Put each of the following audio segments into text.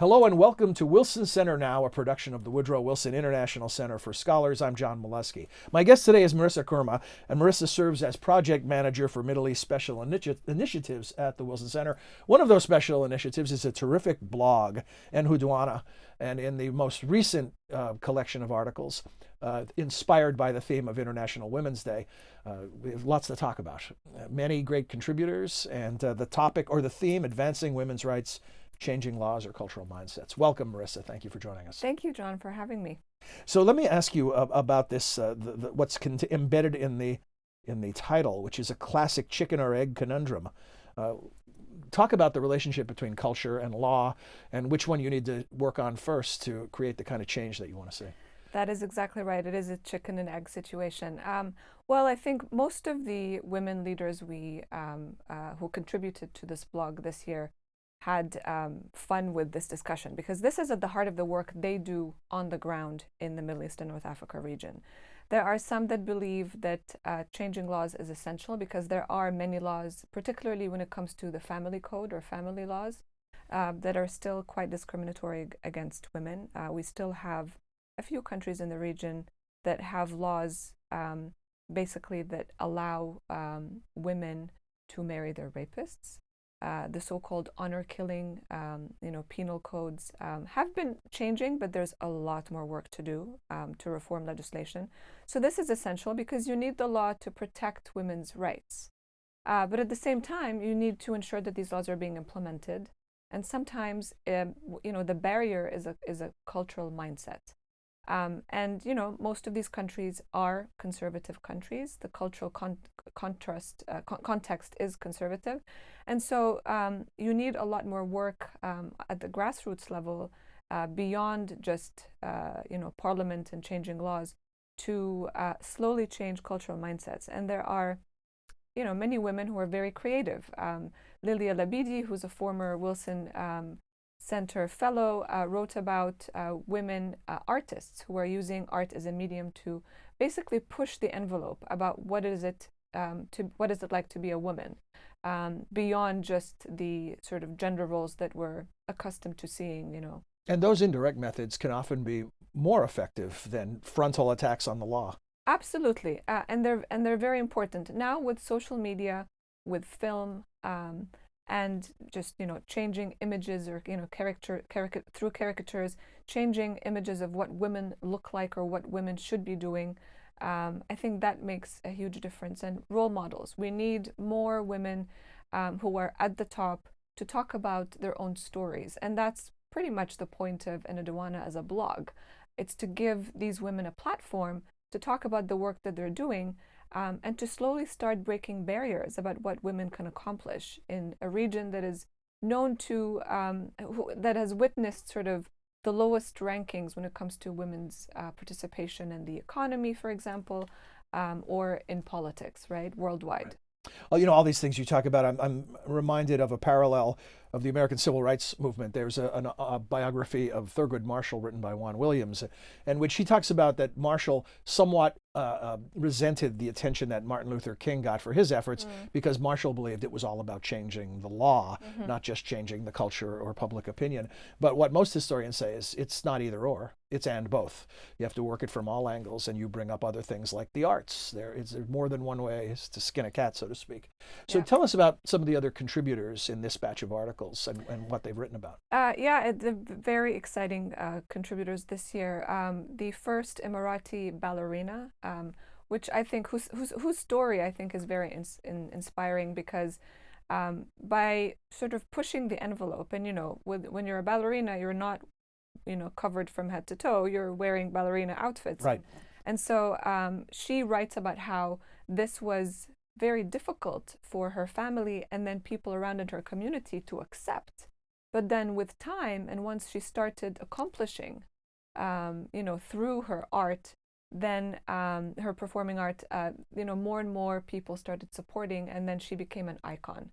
Hello and welcome to Wilson Center Now, a production of the Woodrow Wilson International Center for Scholars. I'm John Molesky. My guest today is Merissa Khurma, and Merissa serves as project manager for Middle East special initiatives at the Wilson Center. One of those special initiatives is a terrific blog, Enheduanna, and in the most recent collection of articles, inspired by the theme of International Women's Day, we have lots to talk about. Many great contributors, and the topic or the theme, advancing women's rights, changing laws or cultural mindsets. Welcome, Merissa. Thank you for joining us. Thank you, John, for having me. So let me ask you about this, what's embedded in the title, which is a classic chicken or egg conundrum. Talk about the relationship between culture and law, and which one you need to work on first to create the kind of change that you want to see. That is exactly right. It is a chicken and egg situation. Well, I think most of the women leaders who contributed to this blog this year had fun with this discussion, because this is at the heart of the work they do on the ground in the Middle East and North Africa region. There are some that believe that changing laws is essential, because there are many laws, particularly when it comes to the family code or family laws, that are still quite discriminatory against women. We still have a few countries in the region that have laws basically that allow women to marry their rapists. The so-called honor killing, penal codes have been changing, but there's a lot more work to do to reform legislation. So this is essential because you need the law to protect women's rights. But at the same time, you need to ensure that these laws are being implemented. And sometimes, the barrier is a cultural mindset. Most of these countries are conservative countries. The cultural context is conservative. And so you need a lot more work at the grassroots level beyond just, parliament and changing laws to slowly change cultural mindsets. And there are, many women who are very creative. Lilia Labidi, who's a former Wilson Center fellow, wrote about women artists who are using art as a medium to basically push the envelope about what is it like to be a woman, beyond just the sort of gender roles that we're accustomed to seeing. And those indirect methods can often be more effective than frontal attacks on the law. Absolutely, and they're very important now with social media, with film. And just changing images or through caricatures, changing images of what women look like or what women should be doing. I think that makes a huge difference. And role models. We need more women who are at the top to talk about their own stories, and that's pretty much the point of Enheduanna as a blog. It's to give these women a platform to talk about the work that they're doing. And to slowly start breaking barriers about what women can accomplish in a region that is known to, that has witnessed sort of the lowest rankings when it comes to women's participation in the economy, for example, or in politics, right, worldwide. Well, all these things you talk about, I'm reminded of a parallel of the American Civil Rights Movement. There's a biography of Thurgood Marshall written by Juan Williams, in which he talks about that Marshall somewhat resented the attention that Martin Luther King got for his efforts, because Marshall believed it was all about changing the law, not just changing the culture or public opinion. But what most historians say is it's not either or, it's and both. You have to work it from all angles, and you bring up other things like the arts. There's more than one way to skin a cat, so to speak. So tell us about some of the other contributors in this batch of articles and what they've written about. The very exciting contributors this year. The first Emirati ballerina, which I think whose story I think is very inspiring, because by sort of pushing the envelope, and when you're a ballerina, you're not covered from head to toe. You're wearing ballerina outfits, right? And so she writes about how this was very difficult for her family and then people around in her community to accept. But then with time, and once she started accomplishing, through her art, then her performing art, more and more people started supporting, and then she became an icon.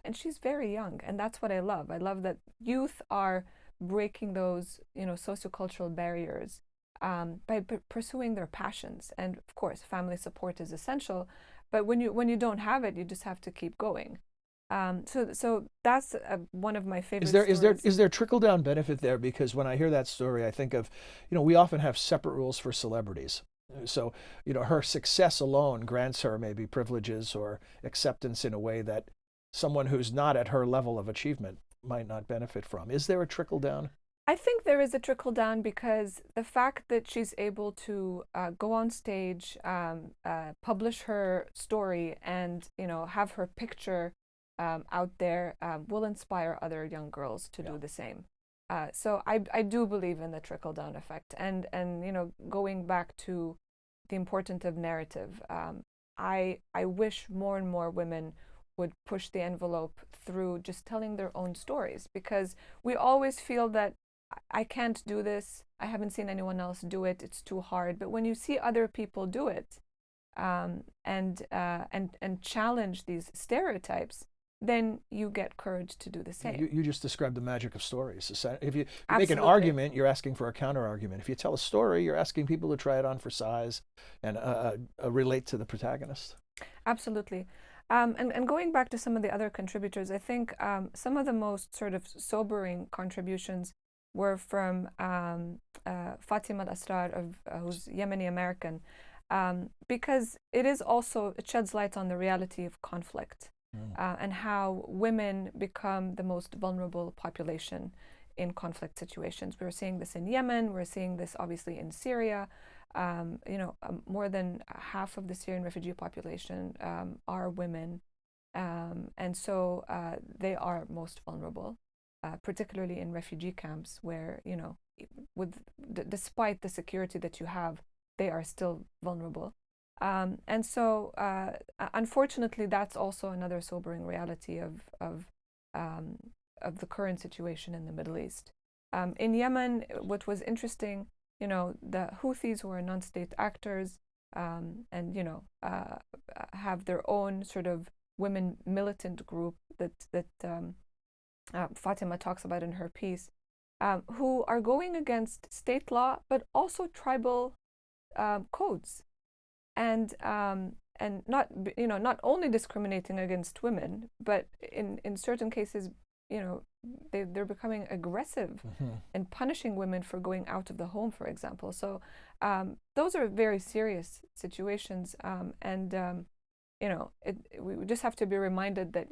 And she's very young, and that's what I love. I love that youth are breaking those, sociocultural barriers by pursuing their passions. And of course, family support is essential. But when you don't have it, you just have to keep going. So that's one of my Is favorite there is there stories. is there trickle down benefit there? Because when I hear that story, I think of, we often have separate rules for celebrities. So, her success alone grants her maybe privileges or acceptance in a way that someone who's not at her level of achievement might not benefit from. Is there a trickle down? I think there is a trickle down because the fact that she's able to go on stage, publish her story, and have her picture out there will inspire other young girls to Yeah. do the same. So I do believe in the trickle down effect, and going back to the importance of narrative, I wish more and more women would push the envelope through just telling their own stories, because we always feel that I can't do this. I haven't seen anyone else do it. It's too hard. But when you see other people do it, and challenge these stereotypes, then you get courage to do the You, same. you just described the magic of stories. If you make an Absolutely, argument, you're asking for a counter argument. If you tell a story, you're asking people to try it on for size and relate to the protagonist. absolutely. And going back to some of the other contributors, I think some of the most sort of sobering contributions were from Fatima al-Asrar, who's Yemeni American, because it sheds light on the reality of conflict, Mm. and how women become the most vulnerable population in conflict situations. We're seeing this in Yemen, we're seeing this obviously in Syria. More than half of the Syrian refugee population are women, and so they are most vulnerable, particularly in refugee camps, where despite the security that you have, they are still vulnerable. And so, unfortunately, that's also another sobering reality um, of the current situation in the Middle East. In Yemen, what was interesting, the Houthis, who are non-state actors, and have their own sort of women militant group that Fatima talks about in her piece, who are going against state law, but also tribal codes, and not only discriminating against women, but in certain cases, they're becoming aggressive Mm-hmm. and punishing women for going out of the home, for example. So those are very serious situations, and we just have to be reminded that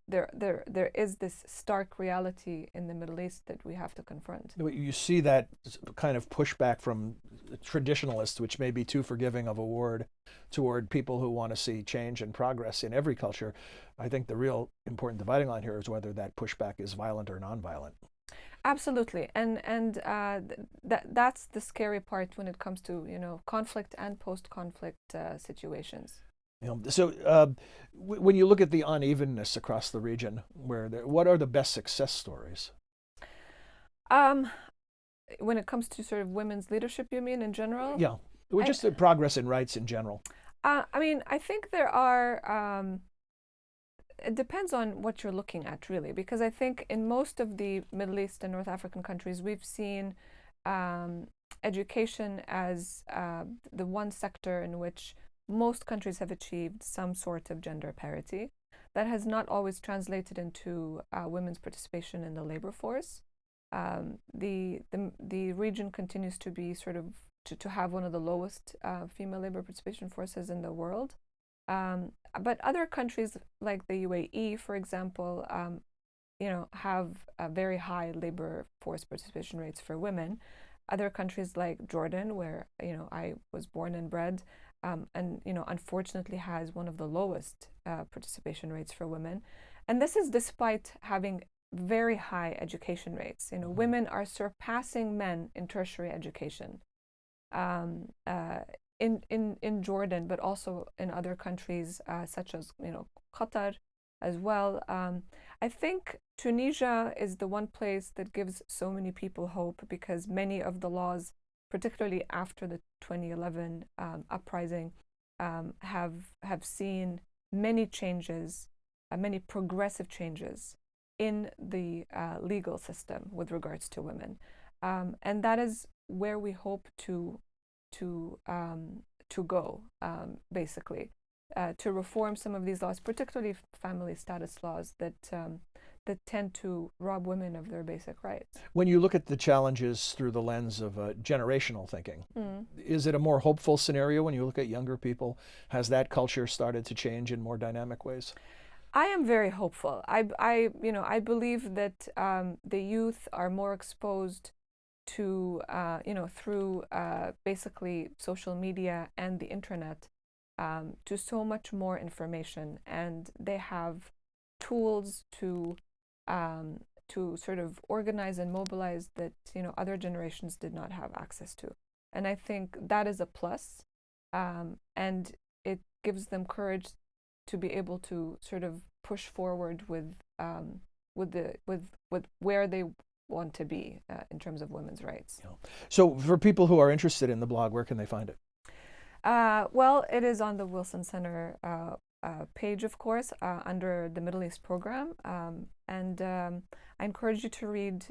there is this stark reality in the Middle East that we have to confront. You see that kind of pushback from traditionalists, which may be too forgiving of a word, toward people who want to see change and progress in every culture. I think the real important dividing line here is whether that pushback is violent or nonviolent. Absolutely, and that's the scary part when it comes to conflict and post-conflict situations. When you look at the unevenness across the region, what are the best success stories? Um, when it comes to sort of women's leadership, you mean in general? Yeah, well, I just the progress in rights in general. I mean, I think there are. It depends on what you're looking at, really, because I think in most of the Middle East and North African countries, we've seen um, education as the one sector in which most countries have achieved some sort of gender parity. That has not always translated into women's participation in the labor force. The region continues to be sort of to have one of the lowest female labor participation forces in the world. But other countries like the UAE, for example, have very high labor force participation rates for women. Other countries like Jordan, where I was born and bred, and unfortunately has one of the lowest participation rates for women, and this is despite having very high education rates. Mm-hmm. Women are surpassing men in tertiary education. Um, uh, in Jordan, but also in other countries such as Qatar as well. I think Tunisia is the one place that gives so many people hope, because many of the laws, particularly after the 2011 uprising, have seen many changes, many progressive changes in the legal system with regards to women, and that is where we hope to to go, basically. to reform some of these laws, particularly family status laws that tend to rob women of their basic rights. When you look at the challenges through the lens of generational thinking, is it a more hopeful scenario when you look at younger people? Has that culture started to change in more dynamic ways? I am very hopeful. I believe that the youth are more exposed to, through basically social media and the internet, to so much more information, and they have tools to sort of organize and mobilize that other generations did not have access to, and I think that is a plus, and it gives them courage to be able to sort of push forward with where they want to be in terms of women's rights. So for people who are interested in the blog, where can they find it? Well, it is on the Wilson Center page, of course, under the Middle East program, and I encourage you to read,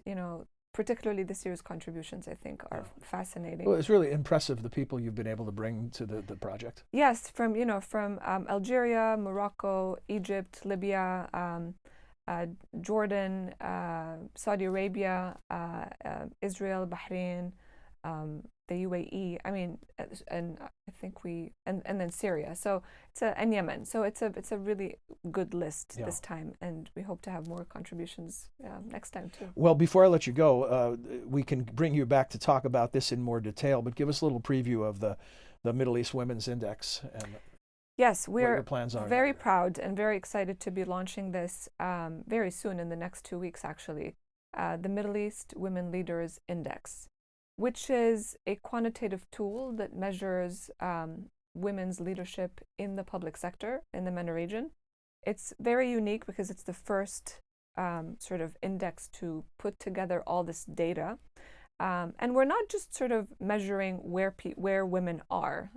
particularly this year's contributions. I think are fascinating. Well, it's really impressive the people you've been able to bring to the project. Yes, from Algeria, Morocco, Egypt, Libya, Jordan, Saudi Arabia, Israel, Bahrain, the UAE. I mean, and I think and then Syria. So and Yemen. So it's a really good list this time, and we hope to have more contributions next time too. Well, before I let you go, we can bring you back to talk about this in more detail, but give us a little preview of the Middle East Women's Index and yes, we're what your plans are. Very proud and very excited to be launching this very soon, in the next 2 weeks actually, the Middle East Women Leaders Index, which is a quantitative tool that measures women's leadership in the public sector in the MENA region. It's very unique because it's the first sort of index to put together all this data. And we're not just sort of measuring where women are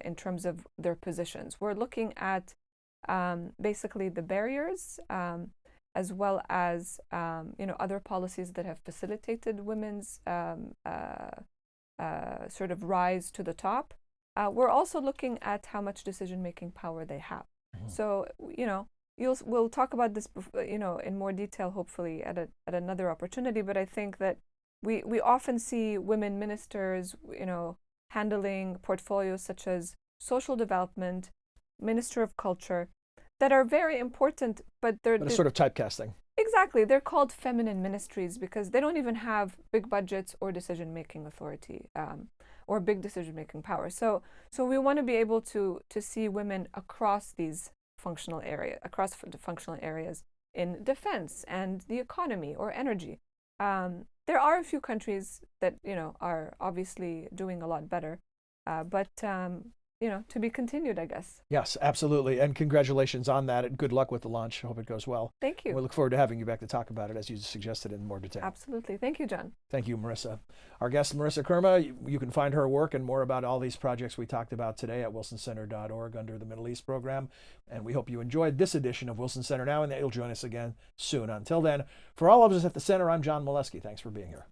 in terms of their positions. We're looking at basically the barriers, as well as other policies that have facilitated women's sort of rise to the top. We're also looking at how much decision-making power they have. So we'll talk about this in more detail, hopefully at another opportunity. But I think that we often see women ministers, handling portfolios such as social development, Minister of Culture, that are very important, but they're sort of typecasting. Exactly. They're called feminine ministries because they don't even have big budgets or decision-making authority, or big decision-making power. So we want to be able to see women across these functional areas in defense and the economy or energy. There are a few countries that are obviously doing a lot better, but to be continued, I guess. Yes, absolutely. And congratulations on that. And good luck with the launch. I hope it goes well. Thank you. We look forward to having you back to talk about it, as you suggested, in more detail. Absolutely. Thank you, John. Thank you, Merissa. Our guest, Merissa Khurma. You can find her work and more about all these projects we talked about today at wilsoncenter.org under the Middle East program. And we hope you enjoyed this edition of Wilson Center Now, and that you'll join us again soon. Until then, for all of us at the Center, I'm John Molesky. Thanks for being here.